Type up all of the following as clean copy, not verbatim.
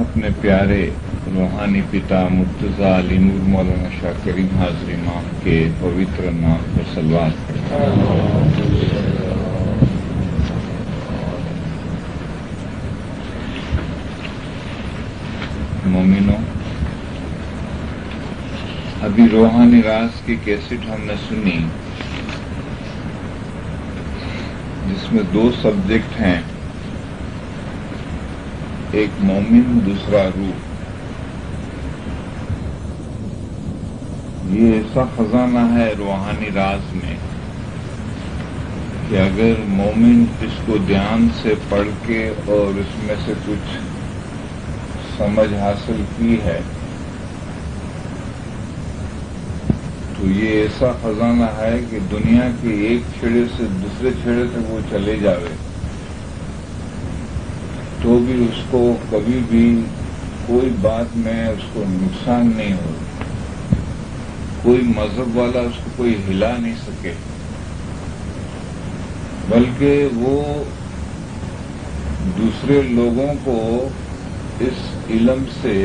اپنے پیارے روحانی پتا مرتضیٰ علی نور مولانا شاہ کریم حاضر امام کے پوتر نام پر صلوات پڑھیں۔ مومنوں، ابھی روحانی راز کی کیسٹ ہم نے سنی جس میں دو سبجیکٹ ہیں، ایک مومن دوسرا روح۔ یہ ایسا خزانہ ہے روحانی راز میں کہ اگر مومن اس کو دھیان سے پڑھ کے اور اس میں سے کچھ سمجھ حاصل کی ہے تو یہ ایسا خزانہ ہے کہ دنیا کے ایک چھیڑے سے دوسرے چھیڑے تک وہ چلے جاوے تو بھی اس کو کبھی بھی کوئی بات میں اس کو نقصان نہیں ہو، کوئی مذہب والا اس کو کوئی ہلا نہیں سکے، بلکہ وہ دوسرے لوگوں کو اس علم سے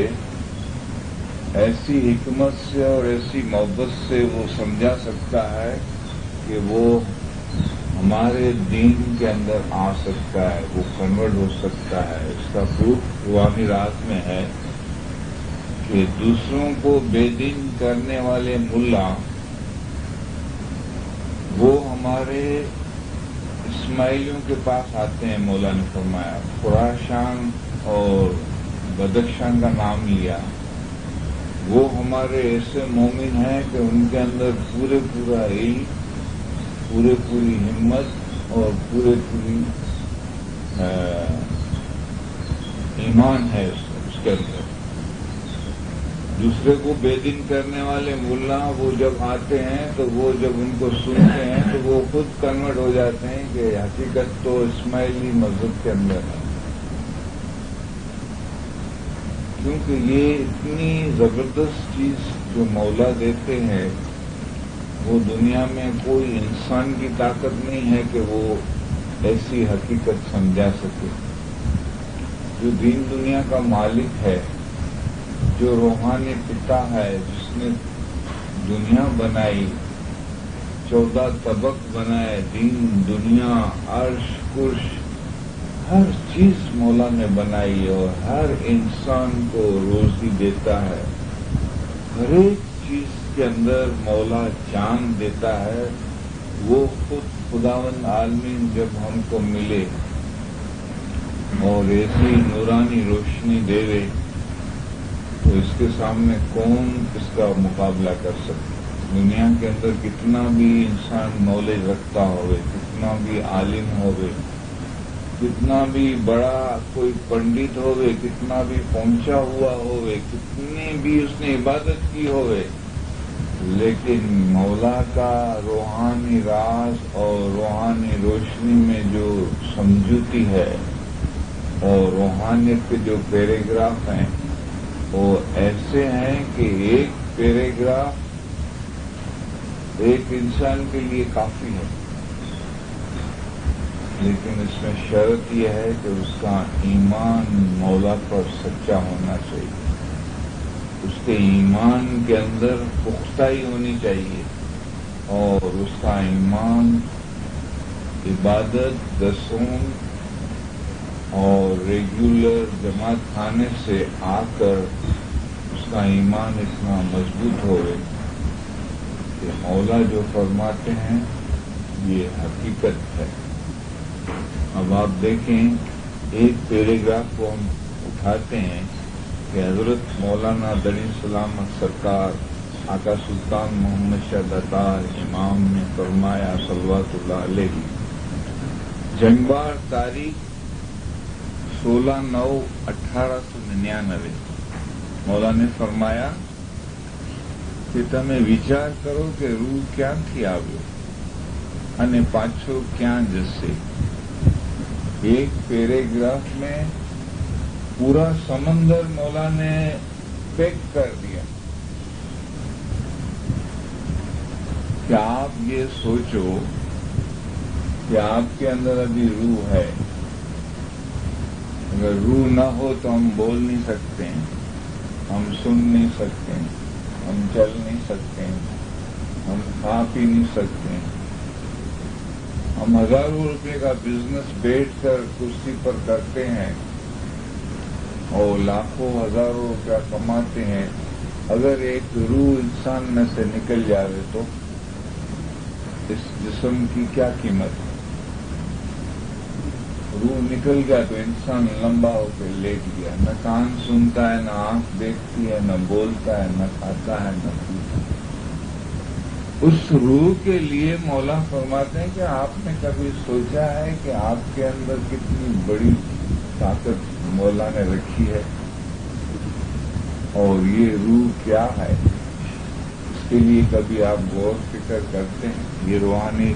ایسی حکمت سے اور ایسی محبت سے وہ سمجھا سکتا ہے کہ وہ ہمارے دین کے اندر آ سکتا ہے، وہ کنورٹ ہو سکتا ہے۔ اس کا پروف روحانی راز میں ہے کہ دوسروں کو بے دین کرنے والے ملا وہ ہمارے اسماعیلیوں کے پاس آتے ہیں۔ مولا نے فرمایا، خراسان اور بدخشان کا نام لیا، وہ ہمارے ایسے مومن ہیں کہ ان کے اندر پورا علم، پوری ہمت اور پوری ایمان ہے اس کے اندر۔ دوسرے کو بے دین کرنے والے ملا وہ جب آتے ہیں تو وہ جب ان کو سنتے ہیں تو وہ خود کنورٹ ہو جاتے ہیں کہ حقیقت تو اسماعیلی مذہب کے اندر ہے، کیونکہ یہ اتنی زبردست چیز جو مولا دیتے ہیں وہ دنیا میں کوئی انسان کی طاقت نہیں ہے کہ وہ ایسی حقیقت سمجھا سکے۔ جو دین دنیا کا مالک ہے، جو روحانی پتا ہے، جس نے دنیا بنائی، 14 طبق بنائے، دین دنیا عرش کرش ہر چیز مولا نے بنائی اور ہر انسان کو روزی دیتا ہے، ہر ایک چیز کے اندر مولا جان دیتا ہے۔ وہ خود خداوند عالمین جب ہم کو ملے اور ایسی نورانی روشنی دے دے تو اس کے سامنے کون اس کا مقابلہ کر سکتا؟ دنیا کے اندر کتنا بھی انسان نالج رکھتا ہوئے، کتنا بھی عالم ہوئے، کتنا بھی بڑا کوئی پنڈت ہوئے، کتنا بھی پہنچا ہوا ہوئے، کتنی بھی اس نے عبادت کی ہوئے، لیکن مولا کا روحانی راز اور روحانی روشنی میں جو سمجھوتی ہے اور روحانیت کے جو پیراگراف ہیں وہ ایسے ہیں کہ ایک پیراگراف ایک انسان کے لیے کافی ہے، لیکن اس میں شرط یہ ہے کہ اس کا ایمان مولا پر سچا ہونا چاہیے، اس کے ایمان کے اندر پختگی ہونی چاہیے اور اس کا ایمان عبادت، دسوم اور ریگولر جماعت خانے سے آ کر اس کا ایمان اتنا مضبوط ہوئے کہ مولا جو فرماتے ہیں یہ حقیقت ہے۔ اب آپ دیکھیں، ایک پیراگراف کو ہم اٹھاتے ہیں کہ حضرت مولانا دلی سلامت سرکار آقا سلطان محمد شاہ دتار امام نے فرمایا صلوات اللہ علیہ، جنگبار تاریخ 16/9/1899 مولا نے فرمایا کہ تمہیں વિચાર કરો કે રૂ ક્યાંથી આવ્યો અને પાછો ક્યાં જશે۔ ایک پیراگراف میں پورا سمندر مولا نے پیک کر دیا کہ آپ یہ سوچو کہ آپ کے اندر ابھی روح ہے، اگر روح نہ ہو تو ہم بول نہیں سکتے ہیں، ہم سن نہیں سکتے ہیں، ہم چل نہیں سکتے ہیں، ہم کھا پی نہیں سکتے ہیں۔ ہم ہزاروں روپے کا بزنس بیٹھ کر کرسی پر کرتے ہیں اور لاکھوں ہزاروں روپیہ کماتے ہیں، اگر ایک روح انسان میں سے نکل جائے تو اس جسم کی کیا قیمت ہے؟ روح نکل گیا تو انسان لمبا ہو کے لیٹ گیا، نہ کان سنتا ہے، نہ آنکھ دیکھتی ہے، نہ بولتا ہے، نہ کھاتا ہے، نہ پیتا ہے۔ اس روح کے لیے مولا فرماتے ہیں کہ آپ نے کبھی سوچا ہے کہ آپ کے اندر کتنی بڑی طاقت مولا نے رکھی ہے، اور یہ روح کیا ہے؟ اس کے لیے کبھی آپ غور فکر کرتے ہیں؟ یہ روحانی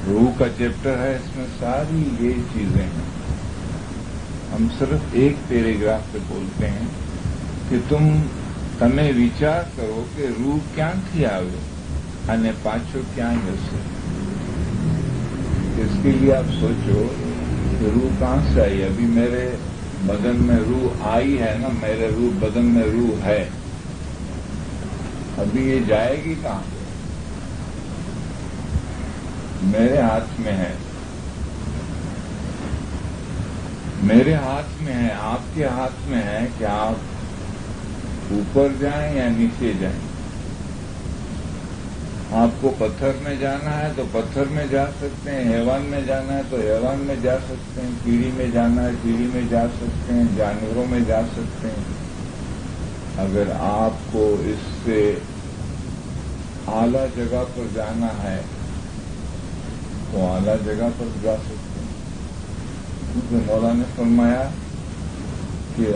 روح کا چیپٹر ہے، اس میں ساری یہ چیزیں ہیں۔ ہم صرف ایک پیراگراف پہ بولتے ہیں کہ تمہیں وچار کرو کہ روح کیا آوے અને પાછો ક્યાં જશે۔ اس کے لیے آپ سوچو کہ روح کہاں سے آئی؟ ابھی میرے بدن میں روح آئی ہے نا، میرے بدن میں روح ہے، ابھی یہ جائے گی کہاں؟ میرے ہاتھ میں ہے، میرے ہاتھ میں ہے، آپ کے ہاتھ میں ہے کہ آپ اوپر جائیں یا نیچے جائیں۔ آپ کو پتھر میں جانا ہے تو پتھر میں جا سکتے ہیں، حیوان میں جانا ہے تو حیوان میں جا سکتے ہیں، کیڑی میں جانا ہے کیڑی میں جا سکتے ہیں، جانوروں میں جا سکتے ہیں۔ اگر آپ کو اس سے اعلیٰ جگہ پر جانا ہے تو اعلیٰ جگہ پر جا سکتے ہیں، کیونکہ مولا نے فرمایا کہ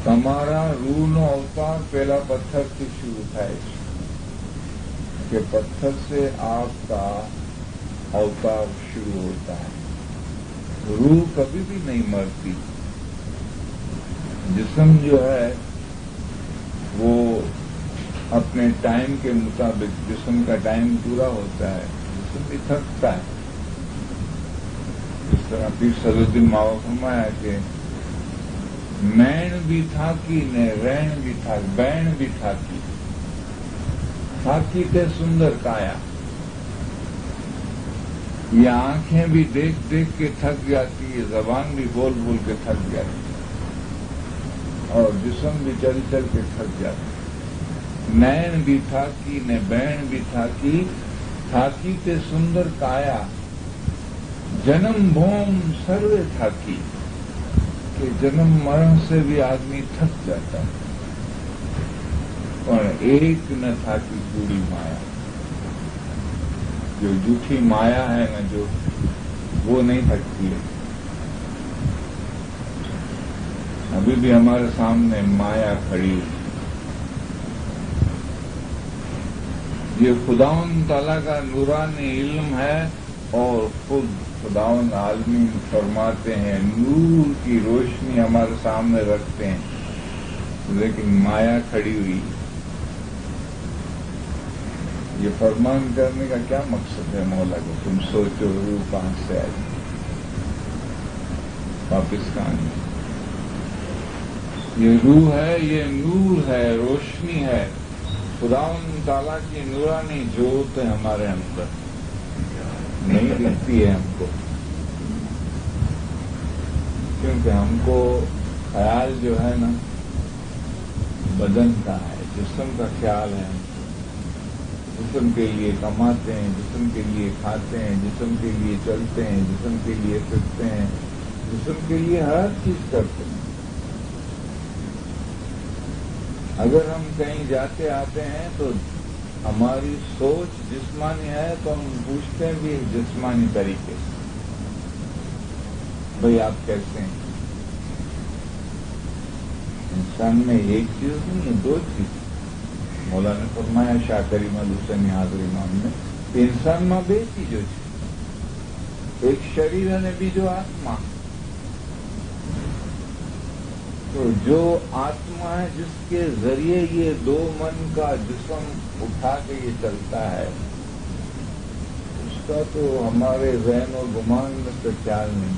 تمہارا روح و اوتار پہلا پتھر سے شروع تھا، کہ پتھر سے آپ کا اوتار شروع ہوتا ہے۔ روح کبھی بھی نہیں مرتی، جسم جو ہے وہ اپنے ٹائم کے مطابق جسم کا ٹائم پورا ہوتا ہے، جسم بھی تھکتا ہے۔ اس طرح پیر صدر الدین ماوا فرمایا کہ مین بھی تھاکی نے رین بھی تھاکی، بین بھی تھاکی، تھاکی تے سندر کایا۔ یہ آنکھیں بھی دیکھ دیکھ کے تھک جاتی ہے، زبان بھی بول بول کے تھک جاتی ہے، اور جسم بھی چل چل کے تھک جاتا ہے۔ نین بھی تھاکی نے بین بھی تھاکی، تھاکی تے سندر کایا، جنم بھوم سروے تھاکی، کہ جنم مرن سے بھی آدمی تھک جاتا ہے، اور ایک نہ تھاکی پوری مایا۔ جو جھوٹی مایا ہے نا، جو وہ نہیں تھکتی ہے۔ ابھی بھی ہمارے سامنے مایا کھڑی ہے۔ یہ خداوند تعالیٰ کا نورانی علم ہے، اور خود خداوند عالمین فرماتے ہیں نور کی روشنی ہمارے سامنے رکھتے ہیں، لیکن مایا کھڑی ہوئی۔ یہ فرمان کرنے کا کیا مقصد ہے مولا کو؟ تم سوچو روح کہاں سے آئی؟ پاکستان میں یہ روح ہے، یہ نور ہے، روشنی ہے، خداوند تعالیٰ کی نورانی جوت ہے ہمارے اندر، نہیں دکھتی ہے ہم کو، کیونکہ ہم کو خیال جو ہے نا بدن کا ہے، جسم کا خیال ہے۔ جسم کے لیے کماتے ہیں، جسم کے لیے کھاتے ہیں، جسم کے لیے چلتے ہیں، جسم کے لیے پھرتے ہیں، جسم کے لیے ہر چیز کرتے ہیں۔ اگر ہم کہیں جاتے آتے ہیں تو ہماری سوچ جسمانی ہے تو ہم پوچھتے ہیں بھی جسمانی طریقے سے، بھئی آپ کیسے ہیں؟ انسان میں ایک چیز نہیں ہے، دو چیز۔ مولا نے فرمایا شاہ کریم حسین حاضر امام نے کہ انسان میں بے چیزوں ہے، ایک شریر نے بھی جو آتما، تو جو آتما ہے جس کے ذریعے یہ دو من کا جسم اٹھا کے یہ چلتا ہے، اس کا تو ہمارے ذہن اور گمان میں تو خیال نہیں۔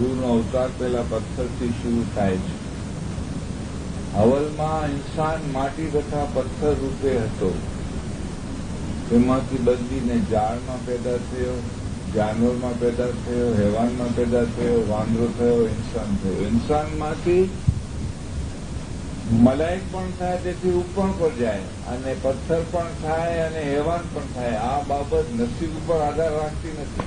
રૂહનો અવતાર પહેલા પથ્થરથી શરૂ થાય છે। અવલમાં ઇન્સાન માટી તથા પથ્થર રૂપે હતો, તેમાંથી બદલીને ઝાડમાં પેદા થયો, જાનવરમાં પેદા થયો, હેવાનમાં પેદા થયો, વાંદરો થયો, ઇન્સાન થયો। ઇન્સાનમાંથી મલાઈક પણ થાય, તેથી ઉપર પર જાય, અને પથ્થર પણ થાય અને હેવાન પણ થાય। આ બાબત નસીબ ઉપર આધાર રાખતી નથી।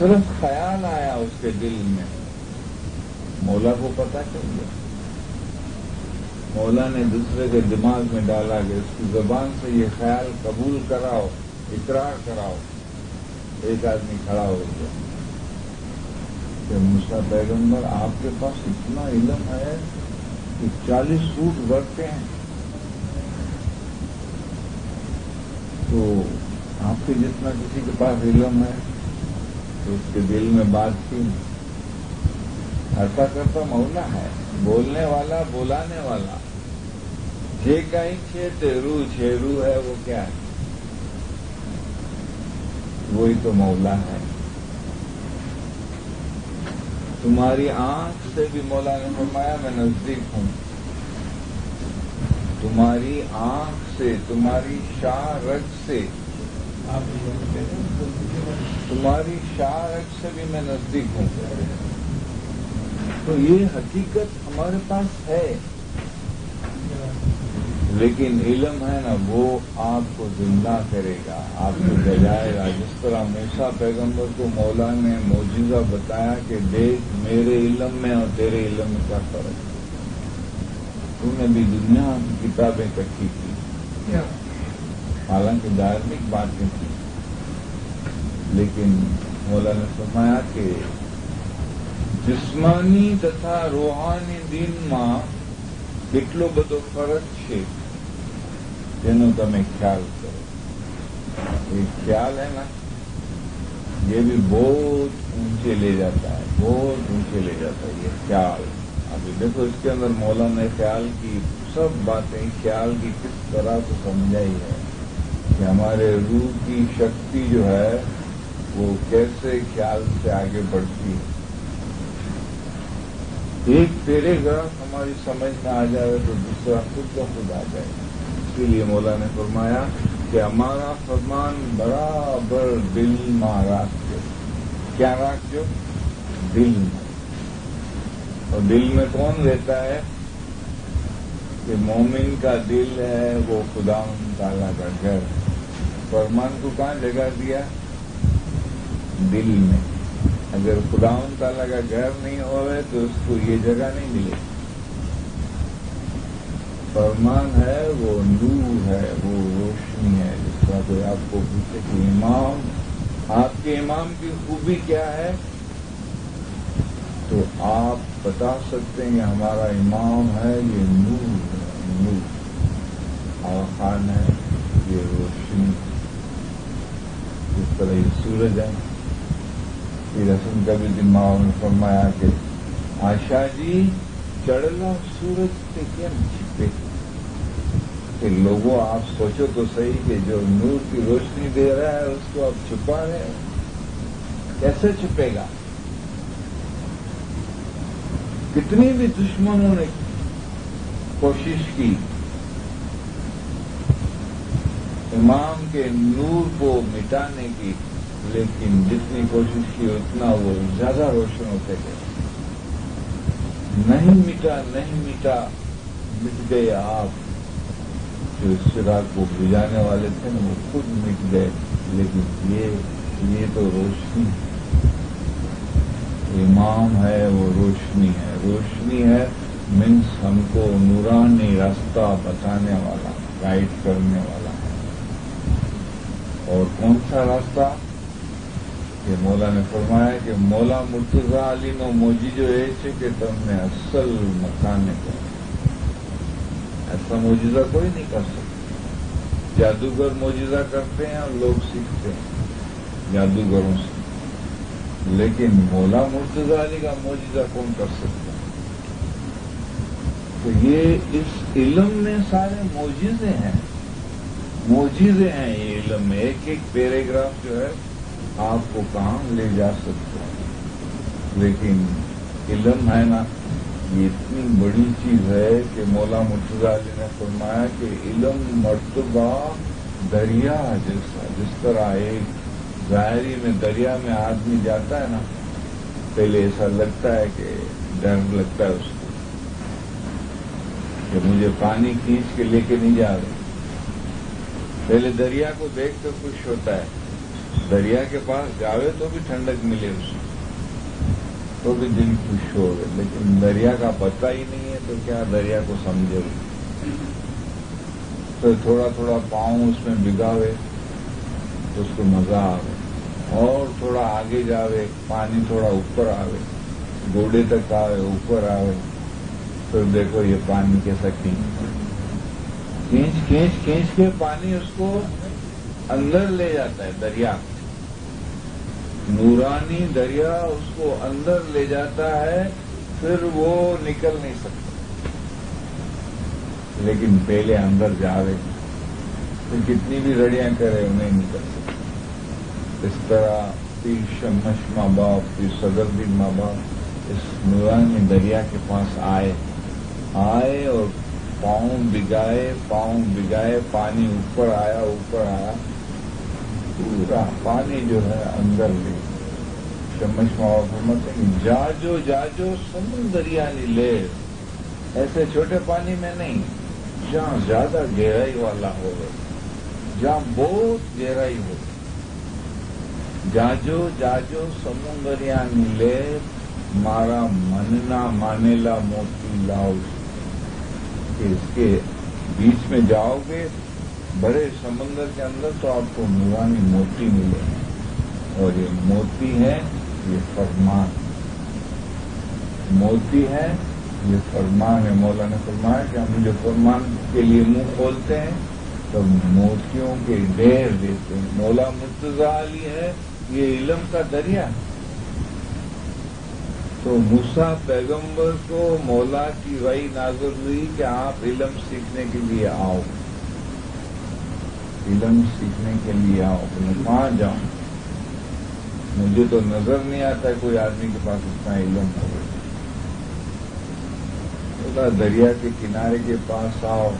صرف خیال آیا اس کے دل میں، مولا کو پتا چل گیا، مولا نے دوسرے کے دماغ میں ڈالا کہ اس کی زبان سے یہ خیال قبول کراؤ، اقرار کراؤ۔ ایک آدمی کھڑا ہو گیا کہ موسیٰ پیغمبر آپ کے پاس اتنا علم ہے کہ 40 اونٹ بڑھتے ہیں، تو آپ کے جتنا کسی کے پاس علم ہے تو اس کے دل میں بات تھی، ایسا کرتا مولا ہے، بولنے والا، بولانے والا، جے کہیں چھیرو ہے، وہ کیا ہے؟ وہی تو مولا ہے۔ تمہاری آنکھ سے بھی مولا نے فرمایا میں نزدیک ہوں، تمہاری آنکھ سے، تمہاری شاہ رگ سے، تمہاری شاہ رگ سے بھی میں نزدیک ہوں۔ تو یہ حقیقت ہمارے پاس ہے، لیکن علم ہے نا، وہ آپ کو زندہ کرے گا، آپ کو جگائے گا۔ جس طرح موسیٰ پیغمبر کو مولا نے معجزہ بتایا کہ دیکھ میرے علم میں اور تیرے علم میں کیا فرق ہے، تم نے بھی دنیا کی کتابیں اکٹھی کی، حالانکہ دھارمک باتیں تھیں، لیکن مولا نے فرمایا کہ جسمانی تથા روحانی દિનમાં કેટલો બધો ફરક છે તેનો તમે ખ્યાલ કરો۔ یہ خیال ہے نا، یہ بھی بہت اونچے لے جاتا ہے، بہت اونچے لے جاتا ہے یہ خیال۔ ابھی دیکھو اس کے اندر مولا نے خیال کی سب باتیں، خیال کی کس طرح سے سمجھائی ہے کہ ہمارے روح کی شکتی جو ہے وہ کیسے خیال سے آگے بڑھتی ہے۔ ایک پیراگراف ہماری سمجھ میں آ جائے تو دوسرا خود بخود آ جائے۔ اسی لیے مولا نے فرمایا کہ ہمارا فرمان برابر دل میں راکھو۔ کیا راکھو؟ دل میں۔ اور دل میں کون رہتا ہے؟ کہ مومن کا دل ہے وہ خداوند تعالیٰ کا گھر۔ فرمان کو کہاں جگہ دیا؟ دل میں۔ اگر خداوند تعالیٰ کا گھر نہیں ہوئے تو اس کو یہ جگہ نہیں ملے۔ فرمان ہے وہ نور ہے، وہ روشنی ہے۔ جس طرح کوئی آپ کو پوچھے کہ امام، آپ کے امام کی خوبی کیا ہے، تو آپ بتا سکتے ہیں کہ ہمارا امام ہے یہ نور ہے، نور اور خان ہے یہ روشنی۔ جس طرح یہ سورج ہے، رسم کا بھی دماغ میں فرمایا کہ آشا جی چڑھلا سورج سے کیا چھپے، کہ لوگوں آپ سوچو تو صحیح کہ جو نور کی روشنی دے رہا ہے اس کو آپ چھپا رہے ہیں، کیسے چھپے گا؟ کتنی بھی دشمنوں نے کوشش کی امام کے نور کو مٹانے کی، لیکن جتنی کوشش کی اتنا وہ زیادہ روشن ہوتے گئے۔ نہیں مٹا، نہیں مٹا، مٹ گئے آپ۔ جو اس چراغ کو بجھانے والے تھے نا وہ خود مٹ گئے، لیکن یہ تو روشنی امام ہے، وہ روشنی ہے، روشنی ہے مینس ہم کو نورانی راستہ بتانے والا، گائیڈ کرنے والا ہے۔ اور کون سا راستہ؟ کہ مولا نے فرمایا کہ مولا مرتضی علی نو موجیزو یہ ہے کہ تم نے اصل مکانے کو، ایسا موجزہ کوئی نہیں کر سکتا۔ جادوگر موجزہ کرتے ہیں اور لوگ سیکھتے ہیں جادوگروں سے، لیکن مولا مرتضی علی کا موجزہ کون کر سکتا ہے؟ تو یہ اس علم میں سارے موجزے ہیں، موجزے ہیں یہ علم میں۔ ایک ایک پیراگراف جو ہے آپ کو کہاں لے جا سکتا ہے، لیکن علم ہے نا، یہ اتنی بڑی چیز ہے کہ مولا مرتضی علی نے فرمایا کہ علم مرتبہ دریا جیسا۔ جس طرح ایک ظاہری میں دریا میں آدمی جاتا ہے نا، پہلے ایسا لگتا ہے کہ ڈر لگتا ہے اس کو کہ مجھے پانی کھینچ کے لے کے نہیں جا رہے، پہلے دریا کو دیکھ کر خوش ہوتا ہے، دریا کے پاس جاوے تو بھی ٹھنڈک ملے اس کو، تو بھی دل خوش ہو گئے، لیکن دریا کا پتہ ہی نہیں ہے تو کیا دریا کو سمجھے؟ پھر تھوڑا تھوڑا پاؤں اس میں بگاوے تو اس کو مزہ آوے، اور تھوڑا آگے جاوے، پانی تھوڑا اوپر آوے، گوڑے تک آوے، اوپر آوے، پھر دیکھو یہ پانی کیسا کھینچ کھینچ کے پانی اس کو اندر لے جاتا ہے، دریا نورانی دریا اس کو اندر لے جاتا ہے، پھر وہ نکل نہیں سکتا، لیکن پہلے اندر جاوے، پھر کتنی بھی رڑیاں کرے انہیں نکل سکتا۔ اس طرح پیر شمش ماں باپ، پیر صدرالدین ماں باپ اس نورانی دریا کے پاس آئے اور پاؤں بگائے، پانی اوپر آیا، پورا پانی جو ہے اندر لے۔ شمش ماں باپ فرماتے ہیں جاجو سمندریانی لے، ایسے چھوٹے پانی میں نہیں، جہاں زیادہ گہرائی والا ہو، جہاں بہت گہرائی ہو، جاجو سمندریانی لے، مارا مننا مانیلا موتی لاؤ، کہ اس کے بیچ میں جاؤ گے بڑے سمندر کے اندر تو آپ کو نورانی موتی ملے، اور یہ موتی ہے، یہ فرمان، موتی ہے، یہ فرمان ہے۔ مولا نے فرمایا کہ ہم جو فرمان کے لیے منہ کھولتے ہیں تو موتیوں کے ڈھیر دیتے ہیں۔ مولا مرتضی علی ہے، یہ علم کا دریا۔ تو موسیٰ پیغمبر کو مولا کی وحی نازل ہوئی کہ آپ علم سیکھنے کے لیے آؤ، علم سیکھنے کے لیے آؤ۔ میں کہاں جاؤں؟ مجھے تو نظر نہیں آتا ہے کوئی آدمی کے پاس اتنا علم ہو۔ دریا کے کنارے کے پاس آؤ،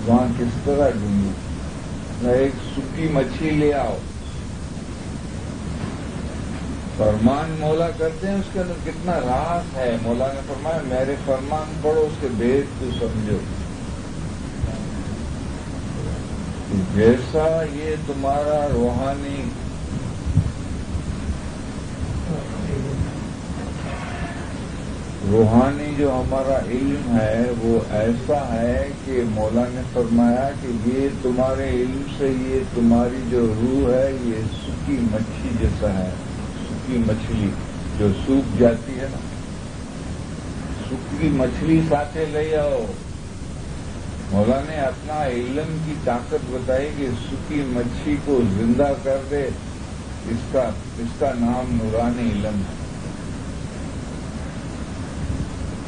وہاں کس طرح ڈھونڈوں؟ ایک سوکھی مچھلی لے آؤ، فرمان مولا کرتے ہیں، اس کے اندر کتنا راز ہے۔ مولا نے فرمایا میرے فرمان پڑھو، اس کے بھید کو سمجھو۔ جیسا یہ تمہارا روحانی جو ہمارا علم ہے وہ ایسا ہے کہ مولا نے فرمایا کہ یہ تمہارے علم سے، یہ تمہاری جو روح ہے یہ سوکھی مچھلی جیسا ہے، سوکھی مچھلی جو سوکھ جاتی ہے نا، سوکھی مچھلی ساتھ لے آؤ۔ مولا نے اپنا علم کی طاقت بتائی کہ سوکھی مچھلی کو زندہ کر دے، اس کا نام نورانی علم ہے۔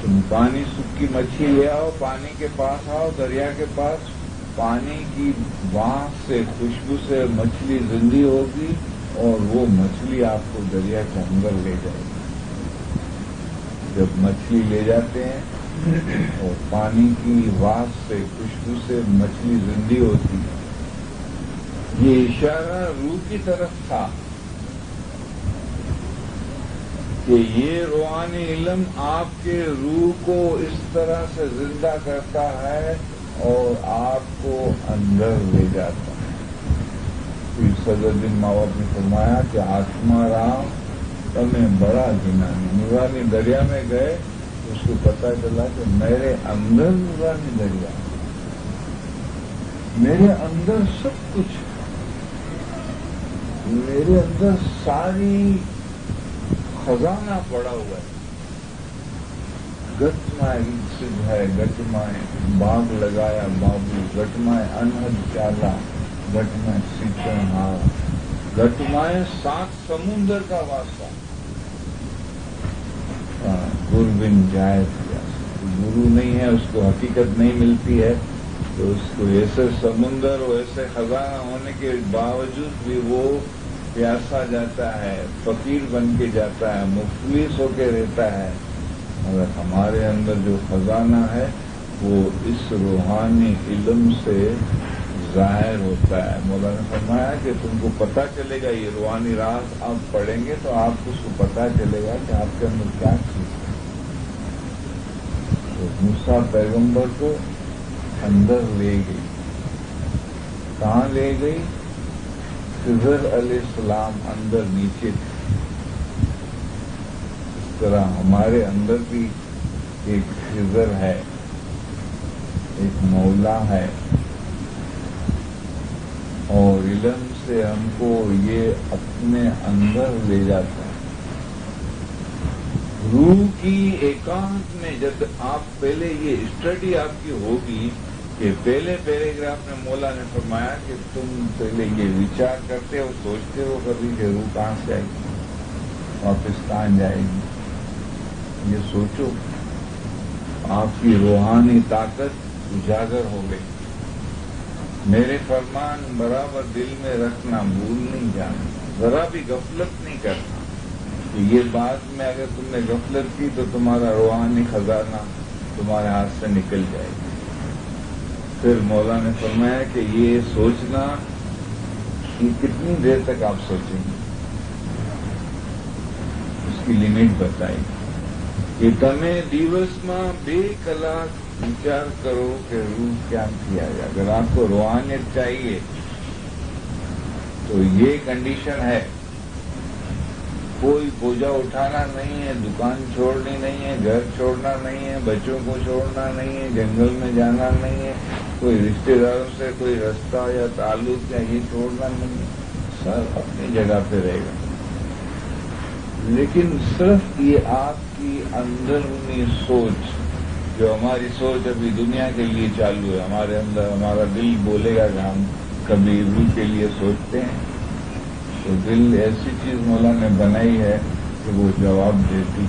تم پانی سوکھی مچھلی لے آؤ، پانی کے پاس آؤ، دریا کے پاس، پانی کی وانس سے، خوشبو سے مچھلی زندہ ہوگی، اور وہ مچھلی آپ کو دریا کے اندر لے جائے گی۔ جب مچھلی لے جاتے ہیں اور پانی کی وانس سے، خوشبو سے مچھلی زندہ ہوتی ہے، یہ اشارہ روح کی طرف تھا کہ یہ روحانی علم آپ کے روح کو اس طرح سے زندہ کرتا ہے اور آپ کو اندر لے جاتا ہے۔ پھر صدرالدین ماں باپ نے فرمایا کہ آتما رام تمہیں بڑا گنانی، نورانی دریا میں گئے، اس کو پتا چلا کہ میرے اندر نورانی دریا، میرے اندر سب کچھ، میرے اندر ساری خزانہ پڑا ہوا ہے۔ گٹمائے سدھ ہے، گٹمائے باغ لگایا بابو، گٹمائے انہد چالا، گٹمائے سیچن ہار، گٹمائے 7 سمندر کا واسطہ۔ گربن جائے گرو نہیں ہے، اس کو حقیقت نہیں ملتی ہے، تو اس کو ایسے سمندر اور ایسے خزانہ ہونے کے باوجود بھی وہ پیاسا جاتا ہے، فقیر بن کے جاتا ہے، مفلس ہو کے رہتا ہے۔ مگر ہمارے اندر جو خزانہ ہے وہ اس روحانی علم سے ظاہر ہوتا ہے۔ مولا نے فرمایا کہ تم کو پتہ چلے گا، یہ روحانی راز آپ پڑھیں گے تو آپ کو اس کو پتہ چلے گا کہ آپ کے اندر کیا چیز ہے۔ تو موسیٰ پیغمبر کو اندر لے گئی، کہاں لے گئی؟ خضر علیہ السلام اندر نیچے تھے، اس طرح ہمارے اندر بھی ایک خضر ہے، ایک مولا ہے، اور علم سے ہم کو یہ اپنے اندر لے جاتا ہے۔ روح کی ایکانت میں جب آپ پہلے یہ اسٹڈی آپ کی ہوگی کہ پہلے پیراگراف میں مولا نے فرمایا کہ تم پہلے یہ وچار کرتے ہو، سوچتے ہو کبھی کہ روح کہاں سے آئے گی، واپس کہاں جائے گی، یہ سوچو، آپ کی روحانی طاقت اجاگر ہو گئی۔ میرے فرمان برابر دل میں رکھنا، بھول نہیں جانا، ذرا بھی غفلت نہیں کرنا کہ یہ بات میں اگر تم نے غفلت کی تو تمہارا روحانی خزانہ تمہارے ہاتھ سے نکل جائے گا۔ پھر مولا نے فرمایا کہ یہ سوچنا کہ کتنی دیر تک آپ سوچیں گے، اس کی لمٹ بتائی کہ تمہیں دیوس میں 2 کلاک وچار کرو کہ روح کیا کیا جائے۔ اگر آپ کو روحانیت چاہیے تو یہ کنڈیشن ہے، کوئی بوجھا اٹھانا نہیں ہے، دکان چھوڑنی نہیں ہے، گھر چھوڑنا نہیں ہے، بچوں کو چھوڑنا نہیں ہے، جنگل میں جانا نہیں ہے، کوئی رشتہ داروں سے کوئی رستہ یا تعلق یا یہ چھوڑنا نہیں ہے، سب اپنی جگہ پہ رہے گا۔ لیکن صرف یہ آپ کی اندرونی سوچ، جو ہماری سوچ ابھی دنیا کے لیے چالو ہے، ہمارے اندر ہمارا دل بولے گا کہ ہم کبھی روح کے لیے سوچتے ہیں، تو دل ایسی چیز مولا نے بنائی ہے کہ وہ جواب دیتی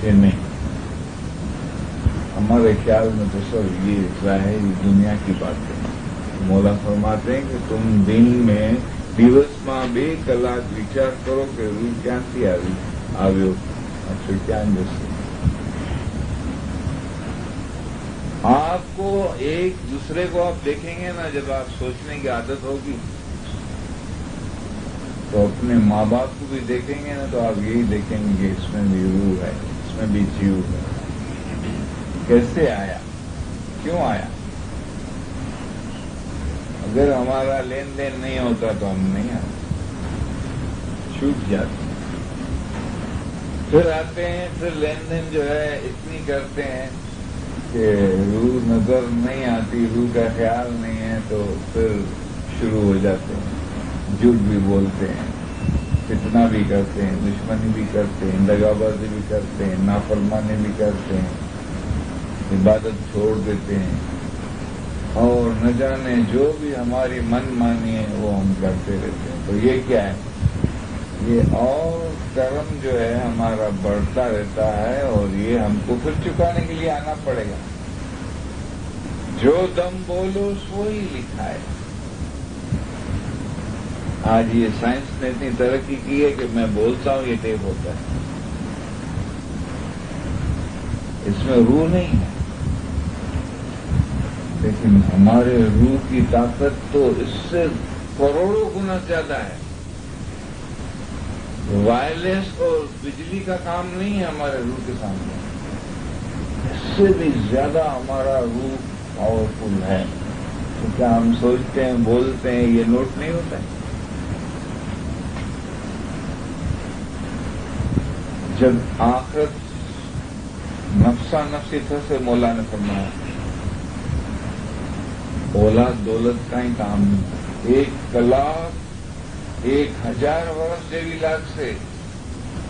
کہ نہیں۔ ہمارے خیال میں تو سب یہ ظاہری دنیا کی باتیں، مولا فرماتے ہیں کہ تم دن میں دیوس میں 2 کلاک وچار کرو کہ روح کیا تھی آویو، اچھا کیا جیسے آپ کو ایک دوسرے کو آپ دیکھیں گے نا، جب آپ سوچنے کی عادت ہوگی تو اپنے ماں باپ کو بھی دیکھیں گے نا، تو آپ یہی دیکھیں گے کہ اس میں بھی روح ہے، اس میں بھی جیو ہے۔ کیسے آیا، کیوں آیا؟ اگر ہمارا لین دین نہیں ہوتا تو ہم نہیں آتے، چھوٹ جاتے، پھر آتے ہیں، پھر لین دین جو ہے اتنی کرتے ہیں کہ روح نظر نہیں آتی، روح کا خیال نہیں ہے، تو پھر شروع ہو جاتے ہیں، جھوٹ بھی بولتے ہیں، فتنہ بھی کرتے ہیں، دشمنی بھی کرتے ہیں، دغابازی بھی کرتے ہیں، نافرمانی بھی کرتے ہیں، عبادت چھوڑ دیتے ہیں، اور نہ جانے جو بھی ہماری من مانی ہے وہ ہم کرتے رہتے ہیں۔ تو یہ کیا ہے؟ یہ اور کرم جو ہے ہمارا بڑھتا رہتا ہے، اور یہ ہم کو پھر چکانے کے لیے آنا پڑے گا۔ جو دم بولو سو ہی لکھا ہے۔ آج یہ سائنس نے اتنی ترقی کی ہے کہ میں بولتا ہوں یہ ٹیپ ہوتا ہے، اس میں روح نہیں ہے، لیکن ہمارے روح کی طاقت تو اس سے کروڑوں گنا زیادہ ہے۔ وائرلیس اور بجلی کا کام نہیں ہے ہمارے روح کے سامنے، اس سے بھی زیادہ ہمارا روح پاورفل ہے۔ تو کیا ہم سوچتے ہیں، بولتے ہیں، یہ نوٹ نہیں ہوتا ہے؟ جب آخرت نفسا نفسی تھا سے مولا نے فرمایا، اولاد دولت کا ہی کام نہیں، 1 کلاک 1000 برس جیوی لاکھ سے،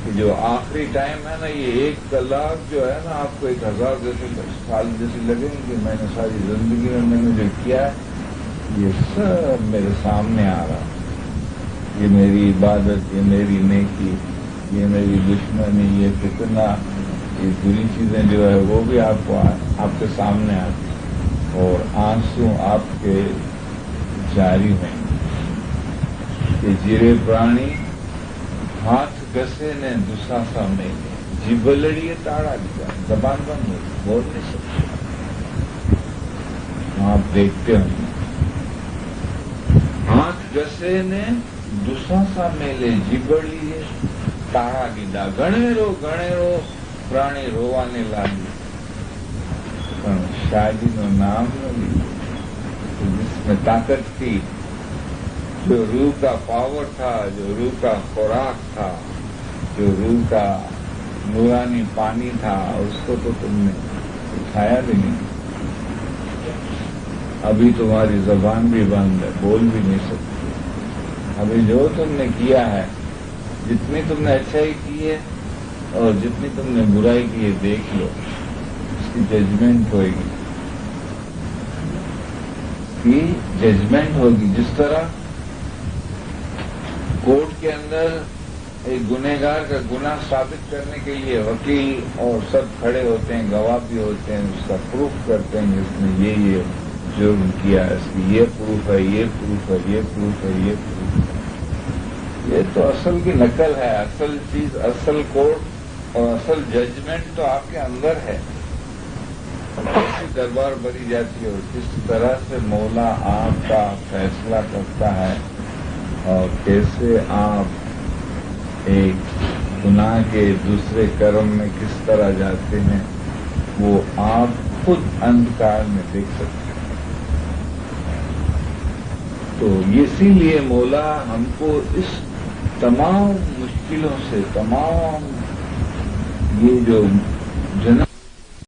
کہ جو آخری ٹائم ہے نا، یہ 1 کلاک جو ہے نا، آپ کو 1000 جیسے سال جیسے لگیں گے کہ میں نے ساری زندگی میں نے جو کیا ہے یہ سب میرے سامنے آ رہا ہے، یہ میری عبادت، یہ میری نیکی، یہ میری دشمنی، یہ فتنہ، یہ بری چیزیں جو ہے وہ بھی آپ کے سامنے آتی، اور آنسو آپ کے جاری ہیں کہ جیرے پرانی ہاتھ گسے نے دوسرا سا میلے، جیب لڑی تاڑا دیا، زبان بند ہو بول نہیں سکتے۔ آپ دیکھتے ہوں ہاتھ گسے نے دوسرا سا میلے، جیبڑی تاڑا دیدا، گھنے رو پرانی رووانے لاگی، شادی نو نام نہ لی، جس میں طاقت تھی جو روح کا پاور تھا، جو روح کا خوراک تھا، جو روح کا نورانی پانی تھا، اس کو تو تم نے کھایا بھی نہیں. ابھی تمہاری زبان بھی بند ہے، بول بھی نہیں سکتی. ابھی جو تم نے کیا ہے، جتنی تم نے اچھائی کی ہے اور جتنی تم نے برائی کی ہے، دیکھ لو، اس کی ججمنٹ ہوئے گی. ججمنٹ ہوگی. جس طرح کورٹ کے اندر ایک گنہگار کا گناہ ثابت کرنے کے لیے وکیل اور سب کھڑے ہوتے ہیں، گواہ بھی ہوتے ہیں، اس کا پروف کرتے ہیں جس نے یہ جرم کیا، اس کی یہ پروف ہے، یہ پروف ہے، یہ پروف ہے، یہ پروف ہے. یہ تو اصل کی نقل ہے. اصل چیز، اصل کورٹ اور اصل ججمنٹ تو آپ کے اندر ہے. کیسی دربار بری جاتی ہے اور کس طرح سے مولا آپ کا فیصلہ کرتا ہے اور کیسے آپ ایک گناہ کے دوسرے کرم میں کس طرح جاتے ہیں، وہ آپ خود اندھکار میں دیکھ سکتے ہیں. تو اسی لیے مولا ہم کو اس تمام مشکلوں سے، تمام یہ جو جنم